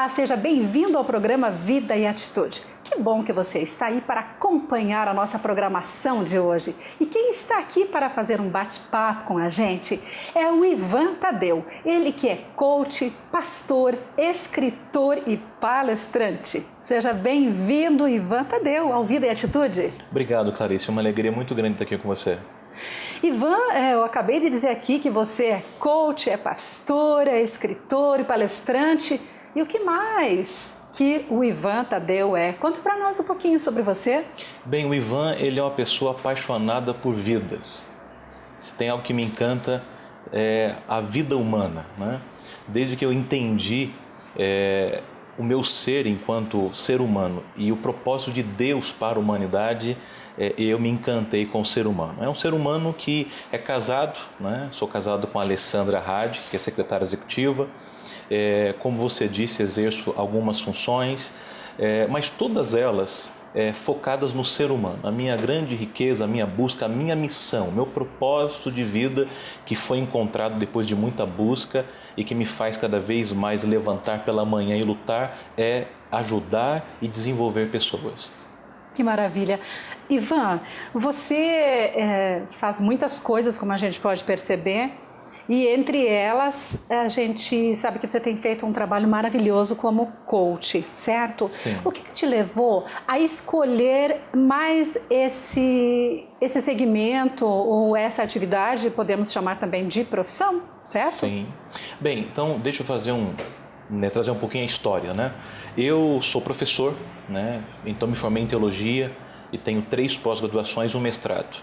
Olá, seja bem-vindo ao programa Vida e Atitude. Que bom que você está aí para acompanhar a nossa programação de hoje. E quem está aqui para fazer um bate-papo com a gente é o Ivan Tadeu. Ele que é coach, pastor, escritor e palestrante. Seja bem-vindo, Ivan Tadeu, ao Vida e Atitude. Obrigado, Clarice. É uma alegria muito grande estar aqui com você. Ivan, eu acabei de dizer aqui que você é coach, é pastor, é escritor e palestrante. E o que mais que o Ivan Tadeu é? Conta para nós um pouquinho sobre você. Bem, o Ivan, ele é uma pessoa apaixonada por vidas. Se tem algo que me encanta, é a vida humana, né? Desde que eu entendi o meu ser enquanto ser humano e o propósito de Deus para a humanidade, eu me encantei com o ser humano. É um ser humano que é casado, né? Sou casado com a Alessandra Hadi, que é secretária executiva. Como você disse, exerço algumas funções, mas todas elas focadas no ser humano. A minha grande riqueza, a minha busca, a minha missão, meu propósito de vida que foi encontrado depois de muita busca e que me faz cada vez mais levantar pela manhã e lutar é ajudar e desenvolver pessoas. Que maravilha. Ivan, você faz muitas coisas, como a gente pode perceber, e entre elas a gente sabe que você tem feito um trabalho maravilhoso como coach, certo? Sim. O que te levou a escolher mais esse segmento ou essa atividade, podemos chamar também de profissão, certo? Sim. Bem, então deixa eu fazer trazer um pouquinho a história, né? Eu sou professor, né? Então me formei em teologia e tenho 3 pós-graduações e um mestrado.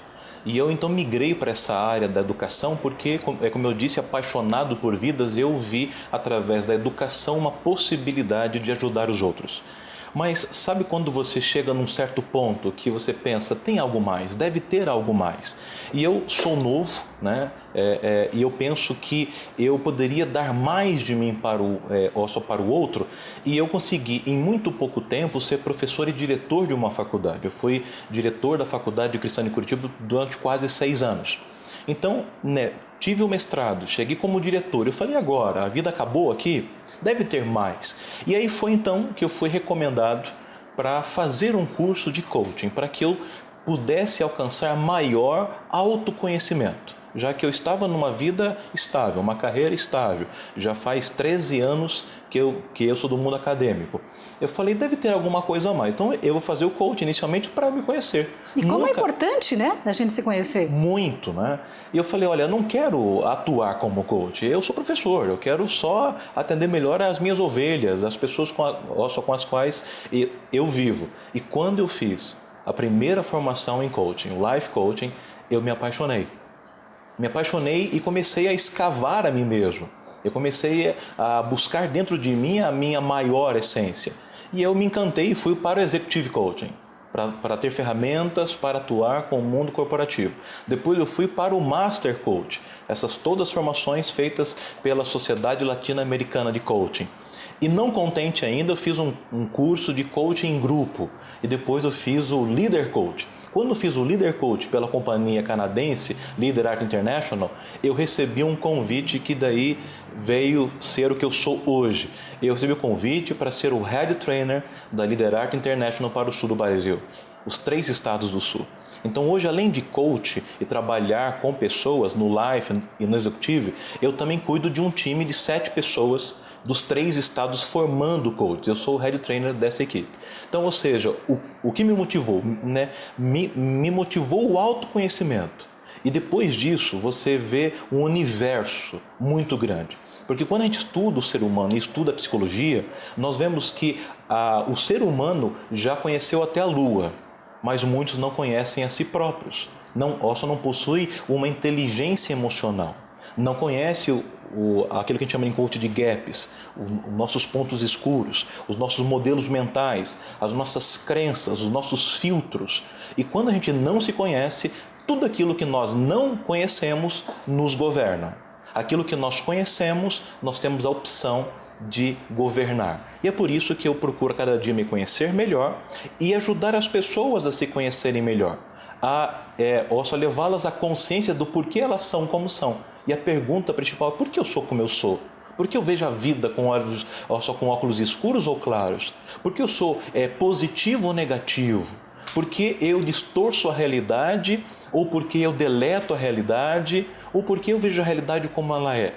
E eu então migrei para essa área da educação porque, como eu disse, apaixonado por vidas, eu vi através da educação uma possibilidade de ajudar os outros. Mas sabe quando você chega num certo ponto que você pensa, tem algo mais, deve ter algo mais. E eu sou novo, né? E eu penso que eu poderia dar mais de mim para o outro, e eu consegui em muito pouco tempo ser professor e diretor de uma faculdade. Eu fui diretor da Faculdade de Cristã em Curitiba durante quase 6 anos. Então, né, tive o mestrado, cheguei como diretor, eu falei, agora, a vida acabou aqui? Deve ter mais. E aí foi então que eu fui recomendado para fazer um curso de coaching, para que eu pudesse alcançar maior autoconhecimento, já que eu estava numa vida estável, uma carreira estável, já faz 13 anos que eu sou do mundo acadêmico. Eu falei, deve ter alguma coisa a mais, então eu vou fazer o coaching inicialmente para me conhecer. E como é importante, né, a gente se conhecer? Muito, né? E eu falei, olha, eu não quero atuar como coach, eu sou professor, eu quero só atender melhor as minhas ovelhas, as pessoas com as quais eu vivo. E quando eu fiz a primeira formação em coaching, o life coaching, eu me apaixonei. Me apaixonei e comecei a escavar a mim mesmo. Eu comecei a buscar dentro de mim a minha maior essência. E eu me encantei e fui para o Executive Coaching, para ter ferramentas para atuar com o mundo corporativo. Depois eu fui para o Master Coach, essas todas formações feitas pela Sociedade Latino-Americana de Coaching. E não contente ainda, eu fiz um curso de coaching em grupo e depois eu fiz o Leader Coach. Quando eu fiz o Leader Coach pela companhia canadense Leader Art International, eu recebi um convite que daí veio ser o que eu sou hoje. Eu recebi o convite para ser o Head Trainer da Leader Art International para o sul do Brasil, os 3 estados do sul. Então hoje, além de coach e trabalhar com pessoas no Life e no Executive, eu também cuido de um time de 7 pessoas dos 3 estados formando coaches. Eu sou o Head Trainer dessa equipe. Então, ou seja, o que me motivou, né? Me motivou o autoconhecimento. E depois disso, você vê um universo muito grande. Porque quando a gente estuda o ser humano e estuda a psicologia, nós vemos que o ser humano já conheceu até a Lua, mas muitos não conhecem a si próprios. Só não possuem uma inteligência emocional. Não conhece aquilo que a gente chama em coach de gaps, os nossos pontos escuros, os nossos modelos mentais, as nossas crenças, os nossos filtros. E quando a gente não se conhece, tudo aquilo que nós não conhecemos nos governa. Aquilo que nós conhecemos, nós temos a opção de governar. E é por isso que eu procuro cada dia me conhecer melhor e ajudar as pessoas a se conhecerem melhor, a levá-las à consciência do porquê elas são como são. E a pergunta principal é por que eu sou como eu sou? Por que eu vejo a vida com olhos, só com óculos escuros ou claros? Por que eu sou positivo ou negativo? Por que eu distorço a realidade? Ou porque eu deleto a realidade? Ou porque eu vejo a realidade como ela é?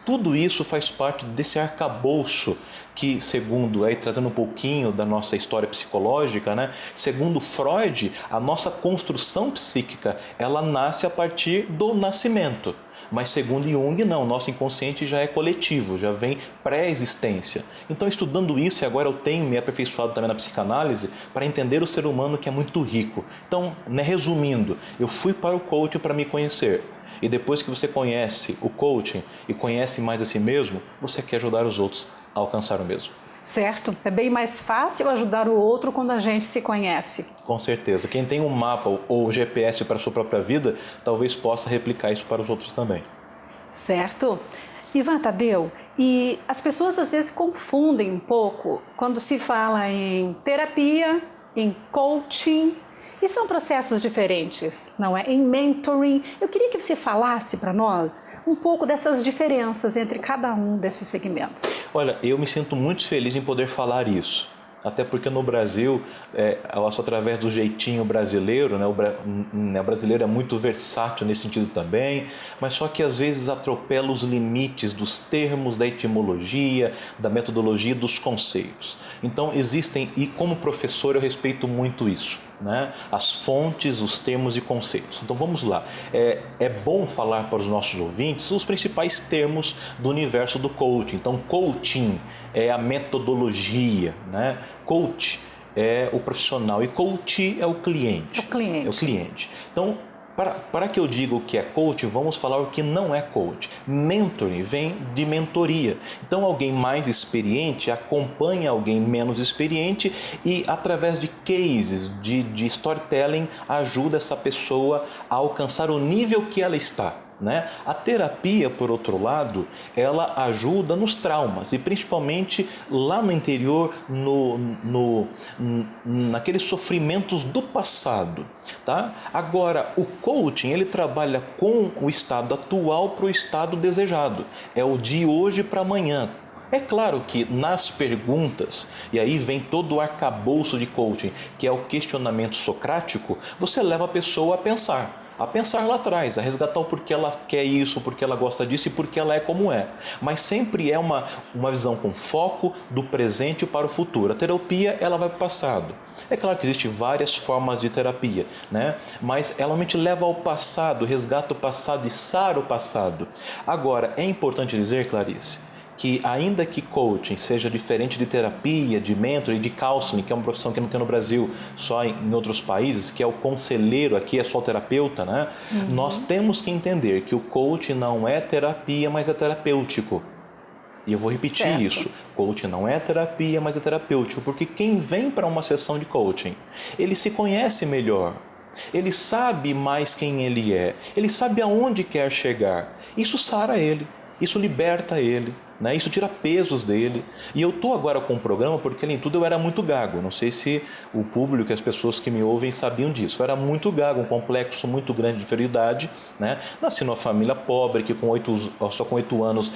Tudo isso faz parte desse arcabouço que, segundo, aí trazendo um pouquinho da nossa história psicológica, né? Segundo Freud, a nossa construção psíquica, ela nasce a partir do nascimento. Mas segundo Jung, não, nosso inconsciente já é coletivo, já vem pré-existência. Então, estudando isso, e agora eu tenho me aperfeiçoado também na psicanálise, para entender o ser humano que é muito rico. Então, né, resumindo, eu fui para o coaching para me conhecer. E depois que você conhece o coaching e conhece mais a si mesmo, você quer ajudar os outros a alcançar o mesmo. Certo. É bem mais fácil ajudar o outro quando a gente se conhece. Com certeza. Quem tem um mapa ou GPS para a sua própria vida, talvez possa replicar isso para os outros também. Certo. Ivan Tadeu, e as pessoas às vezes confundem um pouco quando se fala em terapia, em coaching. E são processos diferentes, não é? Em mentoring, eu queria que você falasse para nós um pouco dessas diferenças entre cada um desses segmentos. Olha, eu me sinto muito feliz em poder falar isso. Até porque no Brasil, através do jeitinho brasileiro, né, o brasileiro é muito versátil nesse sentido também, mas só que às vezes atropela os limites dos termos, da etimologia, da metodologia, dos conceitos. Então existem, e como professor eu respeito muito isso, né? As fontes, os termos e conceitos. Então vamos lá, é bom falar para os nossos ouvintes os principais termos do universo do coaching. Então coaching é a metodologia, né? Coach é o profissional e coach é o cliente. É o cliente. Então, para que eu diga o que é coach, vamos falar o que não é coach. Mentoring vem de mentoria. Então, alguém mais experiente acompanha alguém menos experiente e, através de cases, de storytelling, ajuda essa pessoa a alcançar o nível que ela está. Né? A terapia, por outro lado, ela ajuda nos traumas e principalmente lá no interior, naqueles sofrimentos do passado. Tá? Agora, o coaching ele trabalha com o estado atual para o estado desejado. É o de hoje para amanhã. É claro que nas perguntas, e aí vem todo o arcabouço de coaching, que é o questionamento socrático, você leva a pessoa a pensar lá atrás, a resgatar o porquê ela quer isso, porquê ela gosta disso e porquê ela é como é. Mas sempre é uma visão com foco do presente para o futuro. A terapia ela vai para o passado. É claro que existem várias formas de terapia, né? Mas ela realmente leva ao passado, resgata o passado e sara o passado. Agora, é importante dizer, Clarice, que ainda que coaching seja diferente de terapia, de mentoring, de counseling, que é uma profissão que não tem no Brasil, só em outros países, que é o conselheiro, aqui é só o terapeuta, né? Nós temos que entender que o coaching não é terapia, mas é terapêutico. E eu vou repetir isso. Coaching não é terapia, mas é terapêutico, porque quem vem para uma sessão de coaching, ele se conhece melhor. Ele sabe mais quem ele é. Ele sabe aonde quer chegar. Isso sara ele. Isso liberta ele. Né? Isso tira pesos dele. E eu estou agora com um programa porque, além de tudo, eu era muito gago. Não sei se o público e as pessoas que me ouvem sabiam disso. Eu era muito gago, um complexo muito grande de inferioridade. Né? Nasci numa família pobre, que só com 8 anos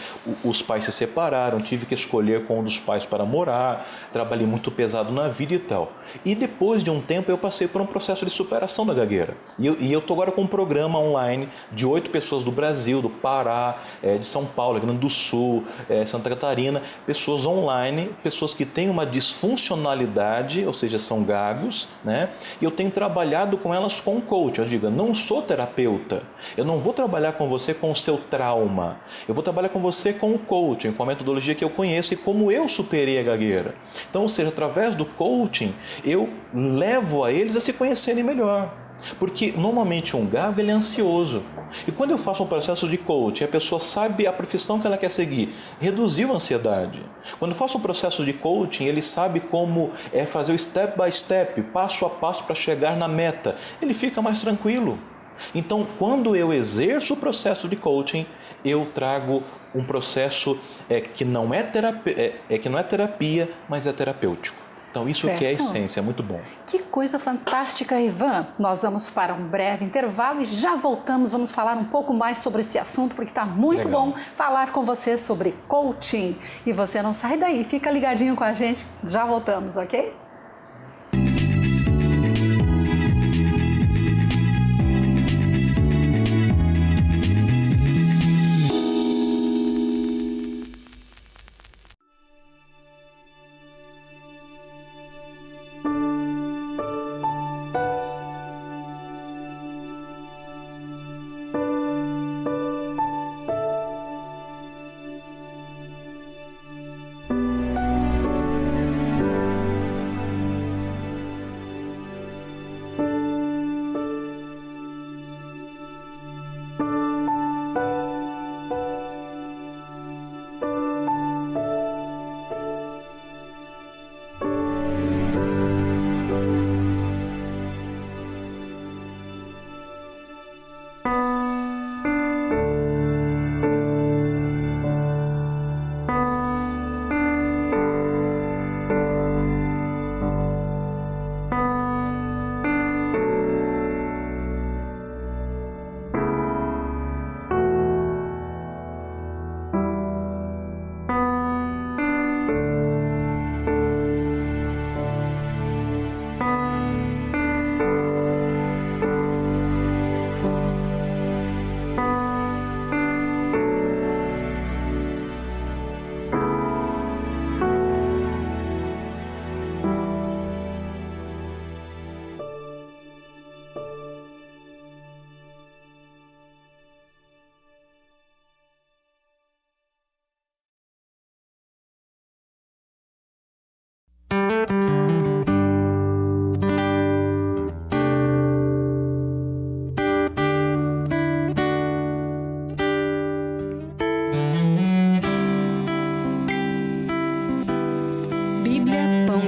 os pais se separaram. Tive que escolher com um dos pais para morar. Trabalhei muito pesado na vida e tal. E depois de um tempo eu passei por um processo de superação da gagueira. E eu estou agora com um programa online de 8 pessoas do Brasil, do Pará, de São Paulo, Rio Grande do Sul, Santa Catarina, pessoas online, pessoas que têm uma disfuncionalidade, ou seja, são gagos, né? E eu tenho trabalhado com elas com coach. Eu digo, eu não sou terapeuta, eu não vou trabalhar com você com o seu trauma, eu vou trabalhar com você com o coaching, com a metodologia que eu conheço e como eu superei a gagueira. Então, ou seja, através do coaching, eu levo a eles a se conhecerem melhor. Porque normalmente um gago ele é ansioso. E quando eu faço um processo de coaching, a pessoa sabe a profissão que ela quer seguir, reduziu a ansiedade. Quando eu faço um processo de coaching, ele sabe como fazer o step by step, passo a passo para chegar na meta. Ele fica mais tranquilo. Então, quando eu exerço o processo de coaching, eu trago um processo que não é terapia, mas é terapêutico. Então, isso que é a essência, é muito bom. Que coisa fantástica, Ivan. Nós vamos para um breve intervalo e já voltamos. Vamos falar um pouco mais sobre esse assunto, porque está muito bom falar com você sobre coaching. E você não sai daí, fica ligadinho com a gente. Já voltamos, ok?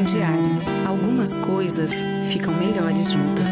Diário. Algumas coisas ficam melhores juntas.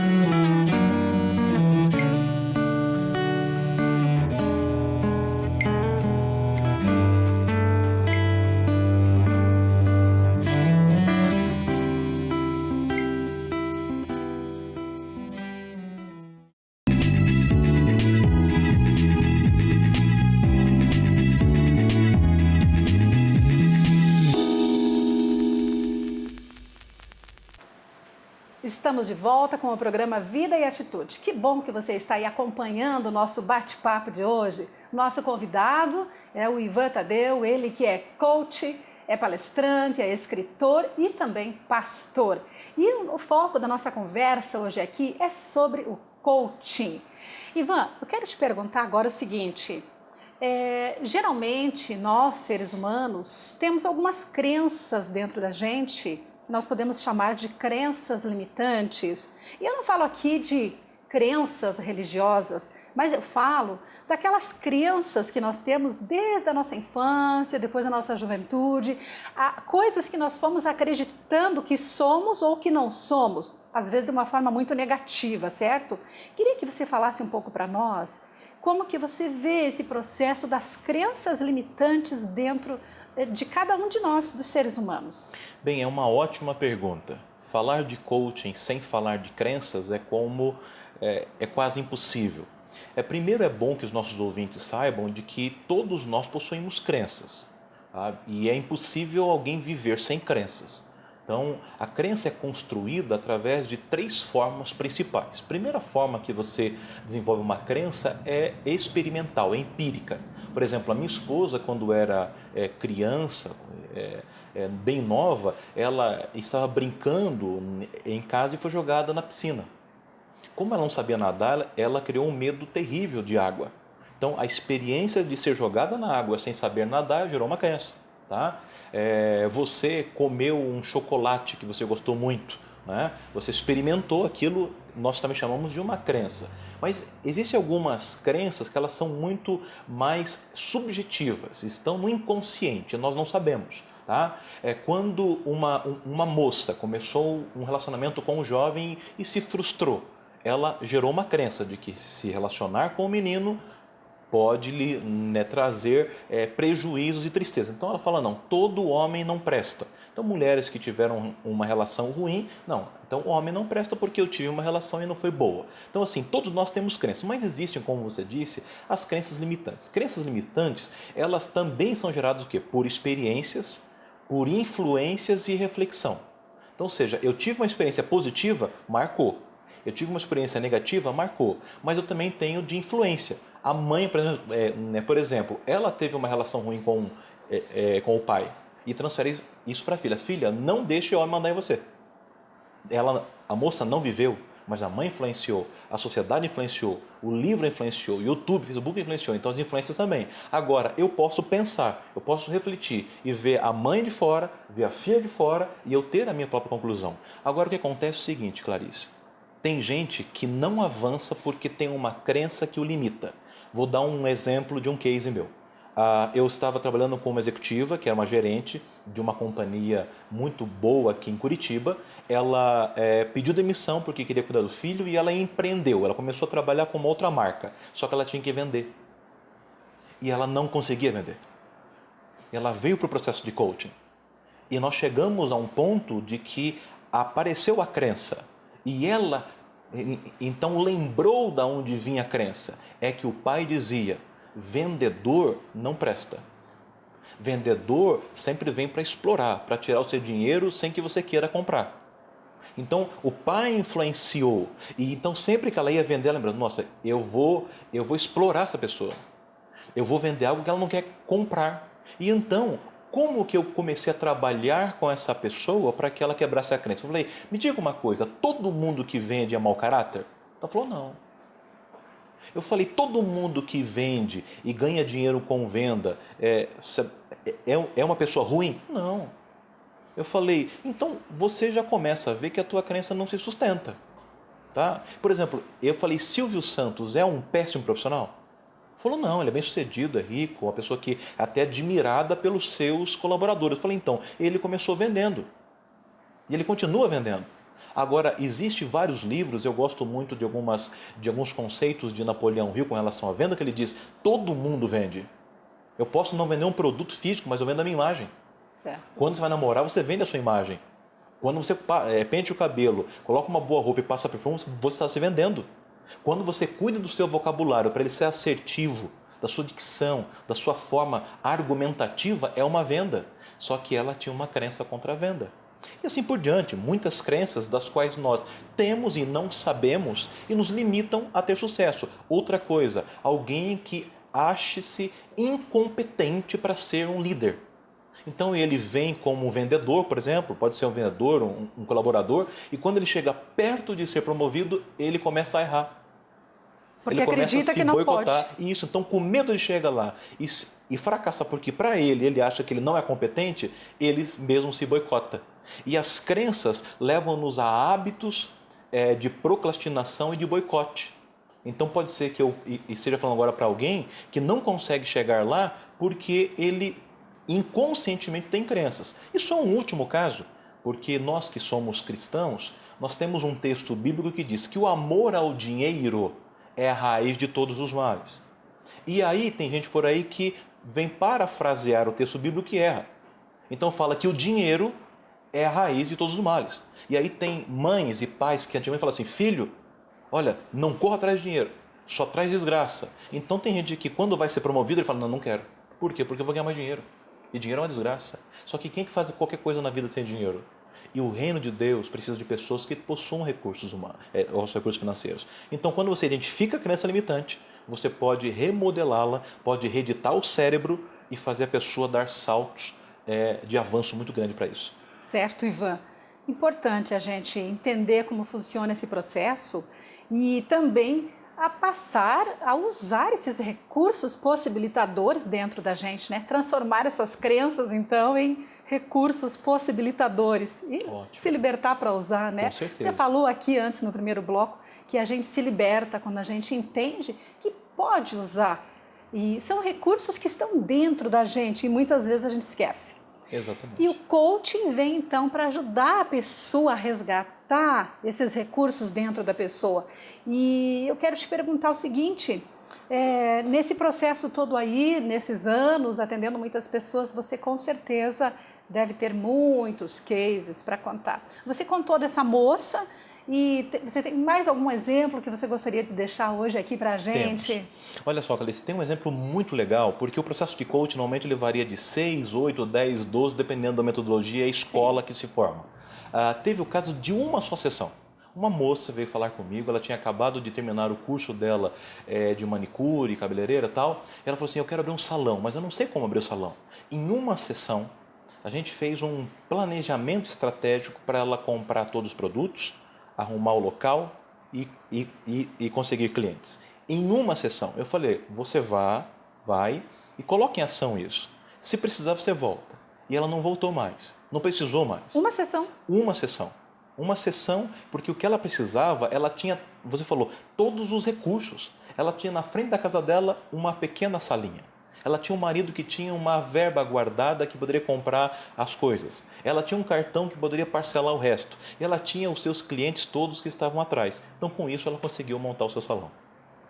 Estamos de volta com o programa Vida e Atitude. Que bom que você está aí acompanhando o nosso bate-papo de hoje. Nosso convidado é o Ivan Tadeu, ele que é coach, é palestrante, é escritor e também pastor. E o foco da nossa conversa hoje aqui é sobre o coaching. Ivan, eu quero te perguntar agora o seguinte: geralmente nós, seres humanos, temos algumas crenças dentro da gente, nós podemos chamar de crenças limitantes. E eu não falo aqui de crenças religiosas, mas eu falo daquelas crenças que nós temos desde a nossa infância, depois da nossa juventude, coisas que nós fomos acreditando que somos ou que não somos, às vezes de uma forma muito negativa, certo? Queria que você falasse um pouco para nós como que você vê esse processo das crenças limitantes dentro de cada um de nós, dos seres humanos. Bem, é uma ótima pergunta. Falar de coaching sem falar de crenças é quase impossível. Primeiro é bom que os nossos ouvintes saibam de que todos nós possuímos crenças, tá? E é impossível alguém viver sem crenças. Então, a crença é construída através de 3 formas principais. A primeira forma que você desenvolve uma crença é experimental, é empírica. Por exemplo, a minha esposa, quando era criança, bem nova, ela estava brincando em casa e foi jogada na piscina. Como ela não sabia nadar, ela criou um medo terrível de água. Então, a experiência de ser jogada na água sem saber nadar gerou uma crença. Tá? Você comeu um chocolate que você gostou muito, né? Você experimentou aquilo, nós também chamamos de uma crença. Mas existem algumas crenças que elas são muito mais subjetivas, estão no inconsciente, nós não sabemos. Tá? Quando uma moça começou um relacionamento com um jovem e se frustrou, ela gerou uma crença de que se relacionar com o menino pode lhe trazer prejuízos e tristeza. Então ela fala, não, todo homem não presta. Então, mulheres que tiveram uma relação ruim, não, então o homem não presta porque eu tive uma relação e não foi boa. Então, assim, todos nós temos crenças, mas existem, como você disse, as crenças limitantes. Crenças limitantes, elas também são geradas o quê? Por experiências, por influências e reflexão. Então, ou seja, eu tive uma experiência positiva, marcou. Eu tive uma experiência negativa, marcou. Mas eu também tenho de influência. A mãe, por exemplo, ela teve uma relação ruim com o pai e transfere isso para a filha. Filha, não deixe o homem mandar em você. A moça não viveu, mas a mãe influenciou, a sociedade influenciou, o livro influenciou, o YouTube, o Facebook influenciou, então as influências também. Agora, eu posso pensar, eu posso refletir e ver a mãe de fora, ver a filha de fora e eu ter a minha própria conclusão. Agora, o que acontece é o seguinte, Clarice, tem gente que não avança porque tem uma crença que o limita. Vou dar um exemplo de um case meu. Eu estava trabalhando com uma executiva, que era uma gerente de uma companhia muito boa aqui em Curitiba. Ela pediu demissão porque queria cuidar do filho e ela empreendeu. Ela começou a trabalhar com uma outra marca, só que ela tinha que vender. E ela não conseguia vender. Ela veio para o processo de coaching. E nós chegamos a um ponto de que apareceu a crença. E ela, então, lembrou de onde vinha a crença. É que o pai dizia: vendedor não presta. Vendedor sempre vem para explorar, para tirar o seu dinheiro sem que você queira comprar. Então, o pai influenciou. E então, sempre que ela ia vender, ela lembrando: nossa, eu vou explorar essa pessoa. Eu vou vender algo que ela não quer comprar. E então, como que eu comecei a trabalhar com essa pessoa para que ela quebrasse a crença? Eu falei: me diga uma coisa, todo mundo que vende é mau caráter? Ela falou: não. Eu falei: todo mundo que vende e ganha dinheiro com venda é uma pessoa ruim? Não. Eu falei: então você já começa a ver que a tua crença não se sustenta. Tá? Por exemplo, eu falei: Silvio Santos é um péssimo profissional? Falou: não, ele é bem sucedido, é rico, uma pessoa que é até admirada pelos seus colaboradores. Eu falei: então, ele começou vendendo. E ele continua vendendo. Agora, existem vários livros, eu gosto muito de alguns conceitos de Napoleão Hill com relação à venda, que ele diz: todo mundo vende. Eu posso não vender um produto físico, mas eu vendo a minha imagem. Certo. Quando você vai namorar, você vende a sua imagem. Quando você pente o cabelo, coloca uma boa roupa e passa perfume, você está se vendendo. Quando você cuida do seu vocabulário para ele ser assertivo, da sua dicção, da sua forma argumentativa, é uma venda. Só que ela tinha uma crença contra a venda. E assim por diante, muitas crenças das quais nós temos e não sabemos e nos limitam a ter sucesso. Outra coisa, alguém que ache-se incompetente para ser um líder. Então ele vem como um vendedor, por exemplo, pode ser um vendedor, um colaborador, e quando ele chega perto de ser promovido, ele começa a errar. Porque ele começa acredita a se que não boicotar. pode. Isso, então com medo ele chega lá e fracassa, porque para ele acha que ele não é competente, ele mesmo se boicota. E as crenças levam-nos a hábitos de procrastinação e de boicote. Então pode ser que eu esteja falando agora para alguém que não consegue chegar lá porque ele inconscientemente tem crenças. E só um último caso, porque nós que somos cristãos, nós temos um texto bíblico que diz que o amor ao dinheiro é a raiz de todos os males. E aí tem gente por aí que vem parafrasear o texto bíblico e erra. Então fala que o dinheiro é a raiz de todos os males. E aí tem mães e pais que antigamente falam assim: filho, olha, não corra atrás de dinheiro, só traz desgraça. Então tem gente que quando vai ser promovido ele fala: não quero. Por quê? Porque eu vou ganhar mais dinheiro. E dinheiro é uma desgraça. Só que quem que faz qualquer coisa na vida sem dinheiro? E o reino de Deus precisa de pessoas que possuam recursos humanos, os recursos financeiros. Então, quando você identifica a crença limitante, você pode remodelá-la, pode reeditar o cérebro e fazer a pessoa dar saltos de avanço muito grande para isso. Certo, Ivan. Importante a gente entender como funciona esse processo e também a passar a usar esses recursos possibilitadores dentro da gente, né? Transformar essas crenças, então, em recursos possibilitadores e se libertar para usar, né? Com certeza. Você falou aqui antes, no primeiro bloco, que a gente se liberta quando a gente entende que pode usar. E são recursos que estão dentro da gente e muitas vezes a gente esquece. Exatamente. E o coaching vem, então, para ajudar a pessoa a resgatar esses recursos dentro da pessoa. E eu quero te perguntar o seguinte, nesse processo todo aí, nesses anos, atendendo muitas pessoas, você com certeza deve ter muitos cases para contar. Você contou dessa moça e você tem mais algum exemplo que você gostaria de deixar hoje aqui para a gente? Temos. Olha só, Clarice, tem um exemplo muito legal, porque o processo de coaching normalmente ele varia de 6, 8, 10, 12, dependendo da metodologia e a escola que se forma. Teve o caso de uma só sessão. Uma moça veio falar comigo, ela tinha acabado de terminar o curso dela de manicure, cabeleireira e tal. E ela falou assim, eu quero abrir um salão, mas eu não sei como abrir o salão. Em uma sessão, a gente fez um planejamento estratégico para ela comprar todos os produtos, arrumar o local e conseguir clientes. Em uma sessão, eu falei, você vai e coloque em ação isso. Se precisar, você volta. E ela não voltou mais, não precisou mais. Uma sessão? Uma sessão. Uma sessão, porque o que ela precisava, ela tinha, você falou, todos os recursos. Ela tinha na frente da casa dela uma pequena salinha. Ela tinha um marido que tinha uma verba guardada que poderia comprar as coisas. Ela tinha um cartão que poderia parcelar o resto. E ela tinha os seus clientes todos que estavam atrás. Então, com isso, ela conseguiu montar o seu salão.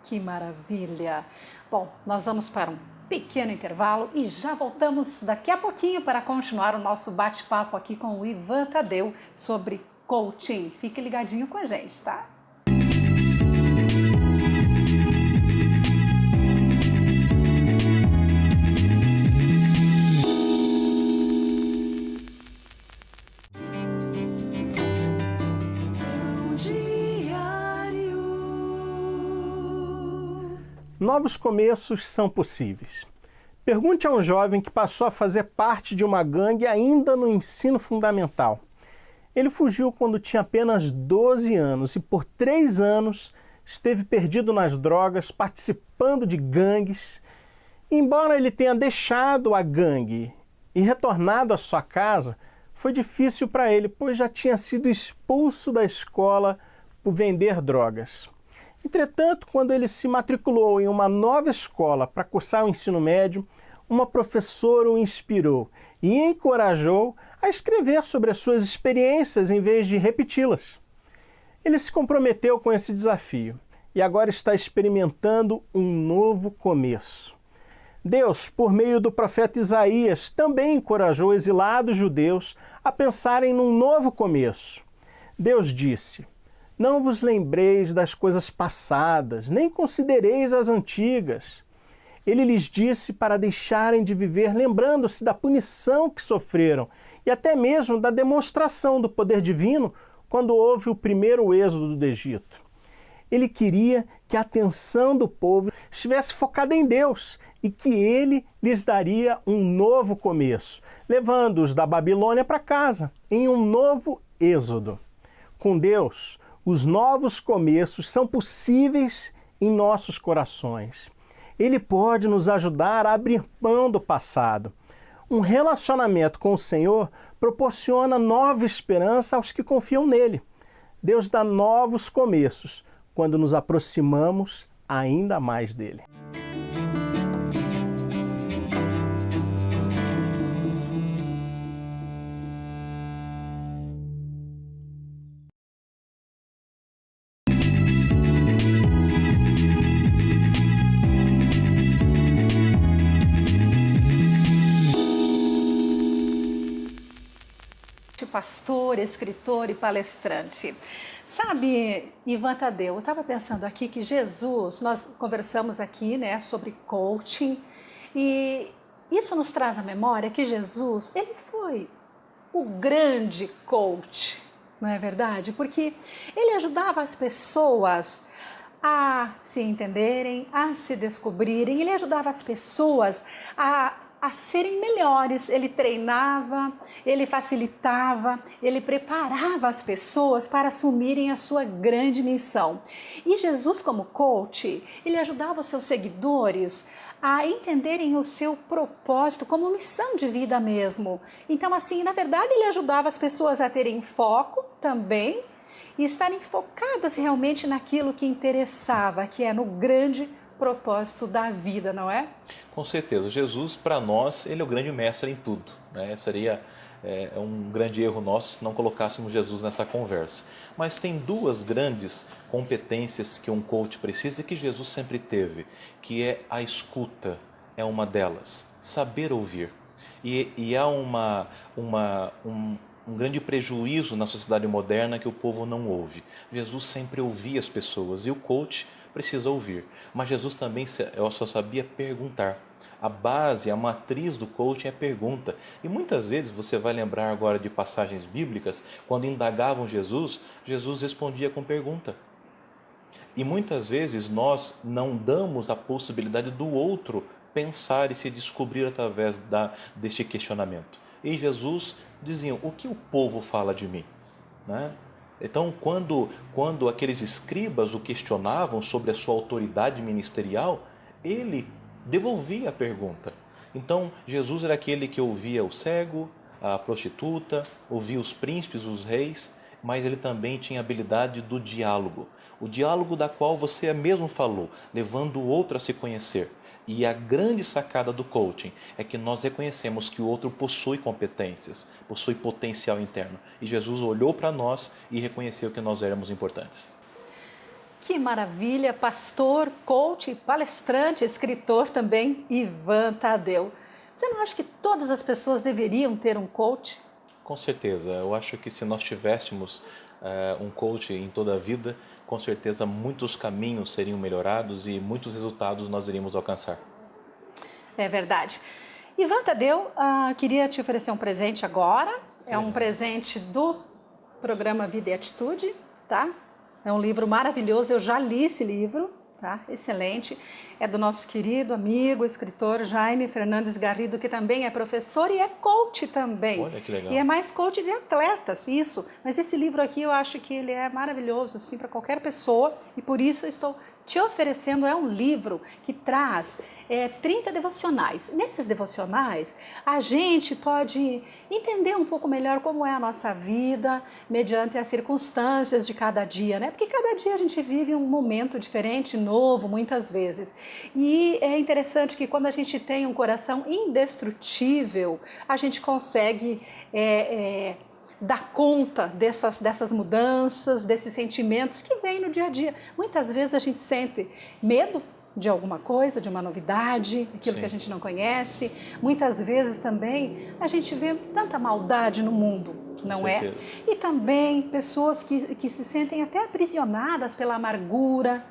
Que maravilha! Bom, nós vamos para um pequeno intervalo e já voltamos daqui a pouquinho para continuar o nosso bate-papo aqui com o Ivan Tadeu sobre coaching. Fique ligadinho com a gente, tá? Novos começos são possíveis. Pergunte a um jovem que passou a fazer parte de uma gangue ainda no ensino fundamental. Ele fugiu quando tinha apenas 12 anos e por 3 anos esteve perdido nas drogas, participando de gangues. Embora ele tenha deixado a gangue e retornado à sua casa, foi difícil para ele, pois já tinha sido expulso da escola por vender drogas. Entretanto, quando ele se matriculou em uma nova escola para cursar o ensino médio, uma professora o inspirou e encorajou a escrever sobre as suas experiências em vez de repeti-las. Ele se comprometeu com esse desafio e agora está experimentando um novo começo. Deus, por meio do profeta Isaías, também encorajou exilados judeus a pensarem num novo começo. Deus disse: não vos lembreis das coisas passadas, nem considereis as antigas. Ele lhes disse para deixarem de viver lembrando-se da punição que sofreram e até mesmo da demonstração do poder divino quando houve o primeiro êxodo do Egito. Ele queria que a atenção do povo estivesse focada em Deus e que ele lhes daria um novo começo, levando-os da Babilônia para casa, em um novo êxodo. Com Deus, os novos começos são possíveis em nossos corações. Ele pode nos ajudar a abrir mão do passado. Um relacionamento com o Senhor proporciona nova esperança aos que confiam nele. Deus dá novos começos quando nos aproximamos ainda mais dele. Pastor, escritor e palestrante. Sabe, Ivan Tadeu, eu estava pensando aqui que Jesus, nós conversamos aqui, né, sobre coaching, e isso nos traz à memória que Jesus, ele foi o grande coach, não é verdade? Porque ele ajudava as pessoas a se entenderem, a se descobrirem, ele ajudava as pessoas a serem melhores. Ele treinava, ele facilitava, ele preparava as pessoas para assumirem a sua grande missão. E Jesus, como coach, ele ajudava os seus seguidores a entenderem o seu propósito como missão de vida mesmo. Então, assim, na verdade, ele ajudava as pessoas a terem foco também e estarem focadas realmente naquilo que interessava, que é no grande propósito da vida, não é? Com certeza. Jesus, para nós, ele é o grande mestre em tudo, né? Seria um grande erro nosso se não colocássemos Jesus nessa conversa. Mas tem duas grandes competências que um coach precisa e que Jesus sempre teve, que é a escuta, é uma delas. Saber ouvir. E há um grande prejuízo na sociedade moderna que o povo não ouve. Jesus sempre ouvia as pessoas e o coach precisa ouvir. Mas Jesus também só sabia perguntar. A base, a matriz do coaching é pergunta. E muitas vezes você vai lembrar agora de passagens bíblicas, quando indagavam Jesus, Jesus respondia com pergunta. E muitas vezes nós não damos a possibilidade do outro pensar e se descobrir através deste questionamento. E Jesus dizia, o que o povo fala de mim? Né? Então, quando aqueles escribas o questionavam sobre a sua autoridade ministerial, ele devolvia a pergunta. Então, Jesus era aquele que ouvia o cego, a prostituta, ouvia os príncipes, os reis, mas ele também tinha a habilidade do diálogo. O diálogo da qual você mesmo falou, levando o outro a se conhecer. E a grande sacada do coaching é que nós reconhecemos que o outro possui competências, possui potencial interno. E Jesus olhou para nós e reconheceu que nós éramos importantes. Que maravilha, pastor, coach, palestrante, escritor também, Ivan Tadeu. Você não acha que todas as pessoas deveriam ter um coach? Com certeza, eu acho que se nós tivéssemos um coach em toda a vida, com certeza muitos caminhos seriam melhorados e muitos resultados nós iríamos alcançar. É verdade. Ivan Tadeu, queria te oferecer um presente agora. É um presente do programa Vida e Atitude, tá? É um livro maravilhoso, eu já li esse livro, tá? Excelente. É do nosso querido amigo, escritor Jaime Fernandes Garrido, que também é professor e é coach também. Olha que legal. E é mais coach de atletas, isso. Mas esse livro aqui eu acho que ele é maravilhoso, assim, para qualquer pessoa. E por isso eu estou te oferecendo, é um livro que traz 30 devocionais. Nesses devocionais, a gente pode entender um pouco melhor como é a nossa vida, mediante as circunstâncias de cada dia, né? Porque cada dia a gente vive um momento diferente, novo, muitas vezes. E é interessante que quando a gente tem um coração indestrutível, a gente consegue dar conta dessas mudanças, desses sentimentos que vêm no dia a dia. Muitas vezes a gente sente medo de alguma coisa, de uma novidade, aquilo Sim. que a gente não conhece. Muitas vezes também a gente vê tanta maldade no mundo, não é? E também pessoas que se sentem até aprisionadas pela amargura.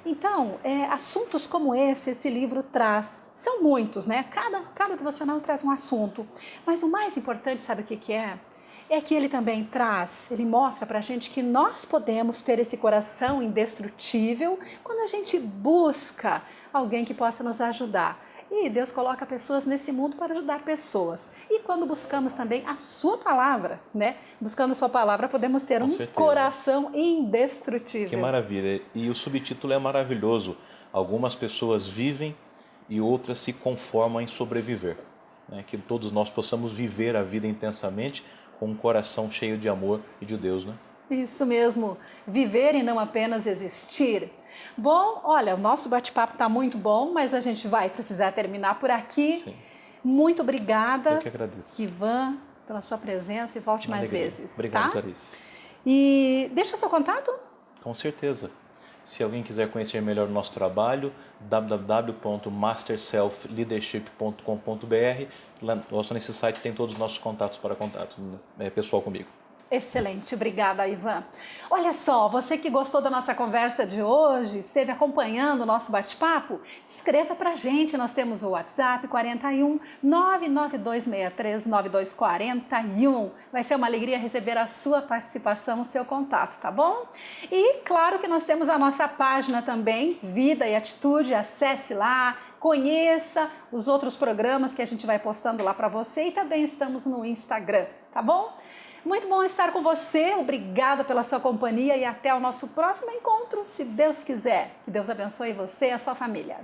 Então, assuntos como esse livro traz. São muitos, né? Cada devocional traz um assunto. Mas o mais importante, sabe o que é? É que ele também traz, ele mostra pra gente que nós podemos ter esse coração indestrutível quando a gente busca alguém que possa nos ajudar. E Deus coloca pessoas nesse mundo para ajudar pessoas. E quando buscamos também a sua palavra, né? Buscando a sua palavra, podemos ter um coração indestrutível. Que maravilha. E o subtítulo é maravilhoso. Algumas pessoas vivem e outras se conformam em sobreviver. Né? Que todos nós possamos viver a vida intensamente com um coração cheio de amor e de Deus, né? Isso mesmo, viver e não apenas existir. Bom, olha, o nosso bate-papo está muito bom, mas a gente vai precisar terminar por aqui. Sim. Muito obrigada, Eu que agradeço. Ivan, pela sua presença e volte mais vezes. Obrigado, tá? Clarice. E deixa seu contato. Com certeza. Se alguém quiser conhecer melhor o nosso trabalho, www.masterselfleadership.com.br. Nesse site tem todos os nossos contatos para contato pessoal comigo. Excelente, obrigada, Ivan. Olha só, você que gostou da nossa conversa de hoje, esteve acompanhando o nosso bate-papo, escreva pra gente, nós temos o WhatsApp 41 99263 9241. Vai ser uma alegria receber a sua participação, o seu contato, tá bom? E claro que nós temos a nossa página também, Vida e Atitude, acesse lá, conheça os outros programas que a gente vai postando lá para você e também estamos no Instagram, tá bom? Muito bom estar com você, obrigada pela sua companhia e até o nosso próximo encontro, se Deus quiser. Que Deus abençoe você e a sua família.